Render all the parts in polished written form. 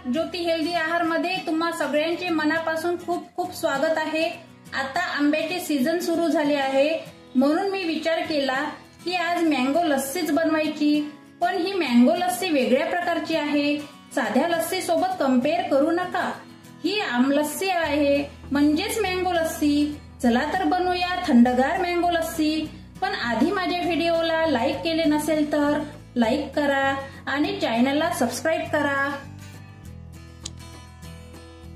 ज्योती healthy आहार मध्ये तुम्हा सगळ्यांचे मनापासून खूप खूप स्वागत आहे। आता आंब्याचे सीझन सुरू झाले आहे, म्हणून मी विचार केला की आज मँगो लस्सीच बनवायची। पण ही मँगो लस्सी वेगळ्या प्रकारची आहे, साध्या लस्सी सोबत कंपेअर करू नका। ही आमलस्सी आहे, म्हणजेच मँगो लस्सी। चला तर बनवूया थंडगार मँगो लस्सी। पण आधी माझ्या व्हिडिओला लाईक केले नसेल तर लाईक करा आणि चॅनलला सबस्क्राइब करा।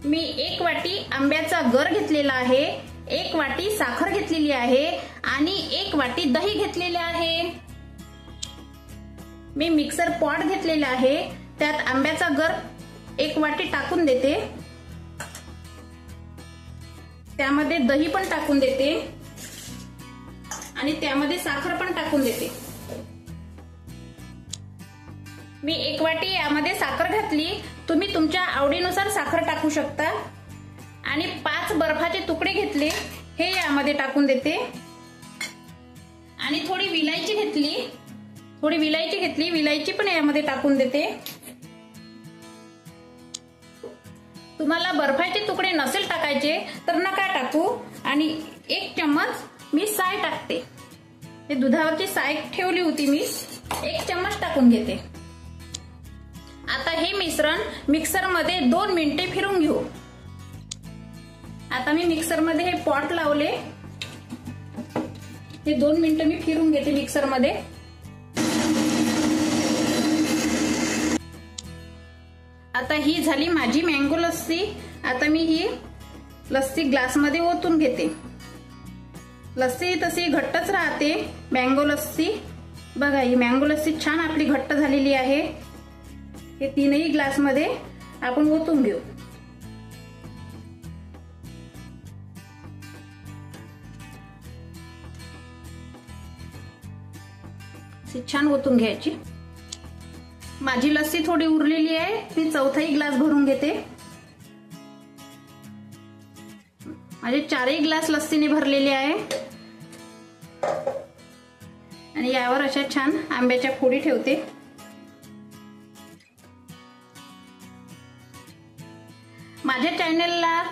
मी 1 वाटी आंब्याचा गर घेतलेला आहे, 1 वाटी साखर घेतलेली आहे आणि 1 वाटी दही घेतलेले आहे। मी मिक्सर पॉट घेतलेला आहे, त्यात आंब्याचा गर 1 वाटी टाकून देते, त्यामध्ये दही पण टाकून देते आणि त्यामध्ये साखर पण टाकून देते। मी 1 वाटी यामध्ये साखर घातली, तुम्ही तुमच्या आवडीनुसार साखर टाकू शकता। आणि 5 बर्फाचे तुकडे घेतले, हे यामध्ये टाकून देते आणि थोडी विलायची घेतली, विलायची पण यामध्ये टाकून देते। तुम्हाला बर्फाचे तुकडे नसेल टाकायचे तर नका टाकू। आणि 1 चम्मच मी साय टाकते, हे दुधावरची साय ठेवली होती मी, 1 चम्मच टाकून घेते। आता हे मिश्रण मिक्सर मध्ये 2 मिनिटे फिरवून घेऊ। आता मी मिक्सर मध्ये हे पॉट लावले, हे 2 मिनिटे मी फिरवून घेते मिक्सर मध्ये। आता ही झाली माझी मँगो लस्सी। आता मी ही लस्सी ग्लास मध्ये ओतून घेते। लस्सी तशी घट्टच राहते मँगो लस्सी। बघा ही मँगो लस्सी छान आपली घट्ट झालेली आहे। हे 3ही ग्लास मध्ये आपण ओतून घेऊ। छान ओतून घ्यायची। माझी लस्सी थोडी उरलेली आहे, मी 4थाही ग्लास भरून घेते। माझे 4ही ग्लास लस्सीने भरलेले आहे आणि यावर अशा छान आंब्याच्या फोडी ठेवते। माझ्या चॅनलला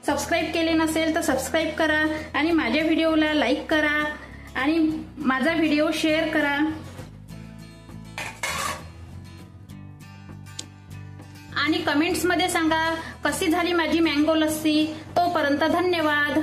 सबस्क्राइब केले नसेल तर सबस्क्राइब करा आणि माझ्या व्हिडिओला लाईक करा आणि माझा व्हिडिओ शेअर करा। आणि कमेंट्स मध्ये सांगा कशी झाली माझी मँगो लस्सी। तोपर्यंत धन्यवाद।